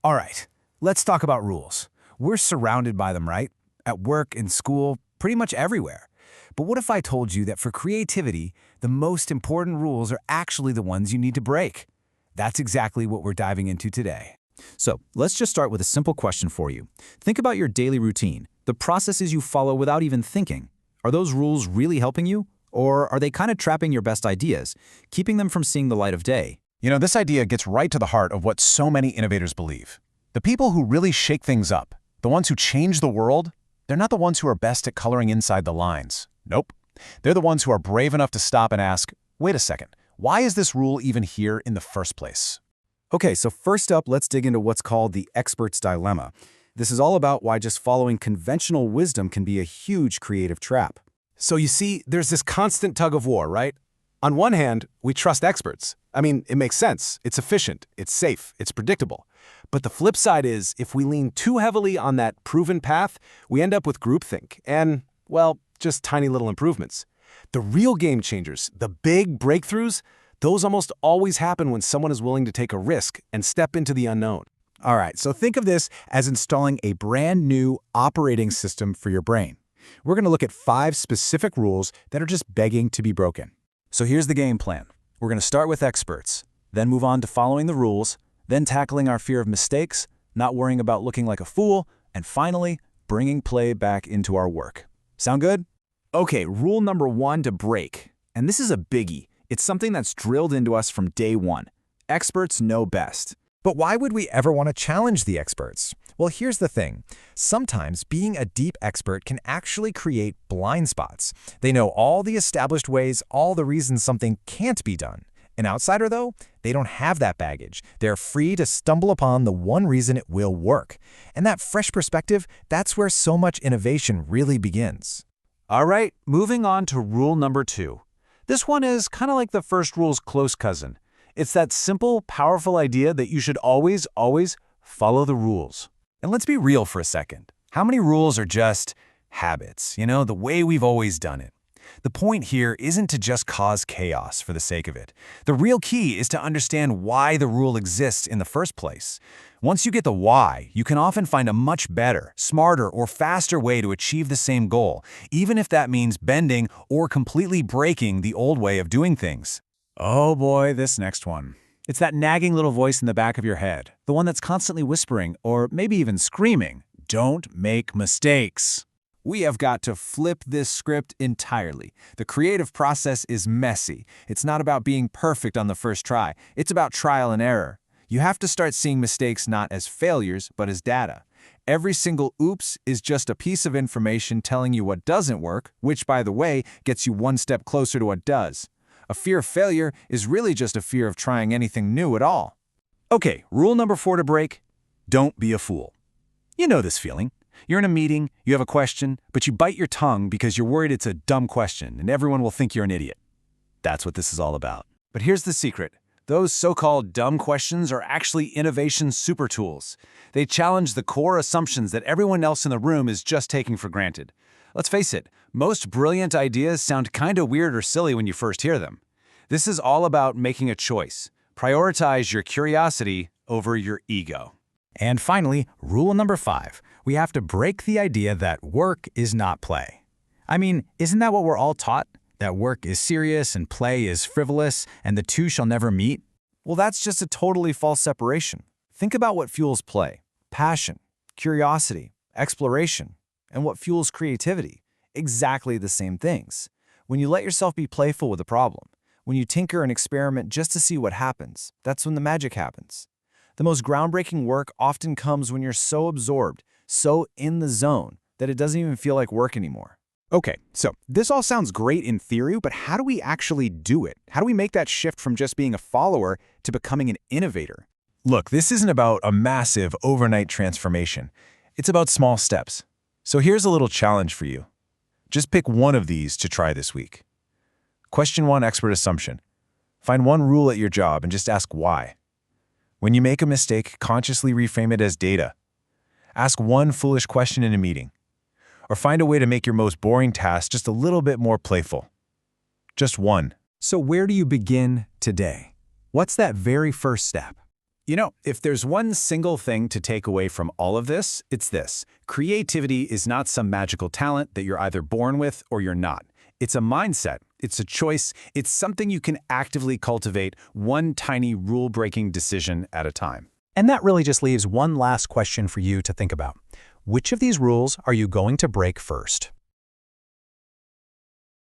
All right, let's talk about rules. We're surrounded by them, right? At work, in school, pretty much everywhere. But what if I told you that for creativity, the most important rules are actually the ones you need to break? That's exactly what we're diving into today. So let's just start with a simple question for you. Think about your daily routine, the processes you follow without even thinking. Are those rules really helping you? Or are they kind of trapping your best ideas, keeping them from seeing the light of day? You know, this idea gets right to the heart of what so many innovators believe. The people who really shake things up, the ones who change the world, they're not the ones who are best at coloring inside the lines. Nope. They're the ones who are brave enough to stop and ask, wait a second, why is this rule even here in the first place? Okay, so first up, let's dig into what's called the expert's dilemma. This is all about why just following conventional wisdom can be a huge creative trap. So you see, there's this constant tug of war, right? On one hand, we trust experts. I mean, it makes sense. It's efficient. It's safe. It's predictable. But the flip side is, if we lean too heavily on that proven path, we end up with groupthink and, well, just tiny little improvements. The real game changers, the big breakthroughs, those almost always happen when someone is willing to take a risk and step into the unknown. All right, so think of this as installing a brand new operating system for your brain. We're going to look at 5 specific rules that are just begging to be broken. So here's the game plan. We're going to start with experts, then move on to following the rules, then tackling our fear of mistakes, not worrying about looking like a fool, and finally, bringing play back into our work. Sound good? Okay, rule number 1 to break. And this is a biggie. It's something that's drilled into us from day one. Experts know best. But why would we ever want to challenge the experts? Well, here's the thing. Sometimes being a deep expert can actually create blind spots. They know all the established ways, all the reasons something can't be done. An outsider, though, they don't have that baggage. They're free to stumble upon the one reason it will work. And that fresh perspective, that's where so much innovation really begins. All right, moving on to rule number 2. This one is kind of like the first rule's close cousin. It's that simple, powerful idea that you should always follow the rules. And let's be real for a second. How many rules are just habits, the way we've always done it? The point here isn't to just cause chaos for the sake of it. The real key is to understand why the rule exists in the first place. Once you get the why, you can often find a much better, smarter, or faster way to achieve the same goal, even if that means bending or completely breaking the old way of doing things. Oh boy, this next one. It's that nagging little voice in the back of your head, the one that's constantly whispering, or maybe even screaming, "Don't make mistakes." We have got to flip this script entirely. The creative process is messy. It's not about being perfect on the first try. It's about trial and error. You have to start seeing mistakes not as failures, but as data. Every single oops is just a piece of information telling you what doesn't work, which, by the way, gets you one step closer to what does. A fear of failure is really just a fear of trying anything new at all. Okay, rule number 4 to break: don't be a fool. You know this feeling. You're in a meeting, you have a question, but you bite your tongue because you're worried it's a dumb question and everyone will think you're an idiot. That's what this is all about. But here's the secret. Those so-called dumb questions are actually innovation super tools. They challenge the core assumptions that everyone else in the room is just taking for granted. Let's face it, most brilliant ideas sound kind of weird or silly when you first hear them. This is all about making a choice. Prioritize your curiosity over your ego. And finally, rule number 5. We have to break the idea that work is not play. I mean, isn't that what we're all taught? That work is serious and play is frivolous, and the two shall never meet? Well, that's just a totally false separation. Think about what fuels play: passion, curiosity, exploration, and what fuels creativity. Exactly the same things. When you let yourself be playful with a problem, when you tinker and experiment just to see what happens, that's when the magic happens. The most groundbreaking work often comes when you're so absorbed, so in the zone, that it doesn't even feel like work anymore. Okay, so this all sounds great in theory, but how do we actually do it? How do we make that shift from just being a follower to becoming an innovator? Look, this isn't about a massive overnight transformation. It's about small steps. So here's a little challenge for you. Just pick one of these to try this week. Question 1 expert assumption. Find one rule at your job and just ask why. When you make a mistake, consciously reframe it as data. Ask one foolish question in a meeting. Or find a way to make your most boring task just a little bit more playful. Just one. So where do you begin today? What's that very first step? If there's one single thing to take away from all of this, it's this. Creativity is not some magical talent that you're either born with or you're not. It's a mindset. It's a choice. It's something you can actively cultivate, one tiny rule-breaking decision at a time. And that really just leaves one last question for you to think about. Which of these rules are you going to break first?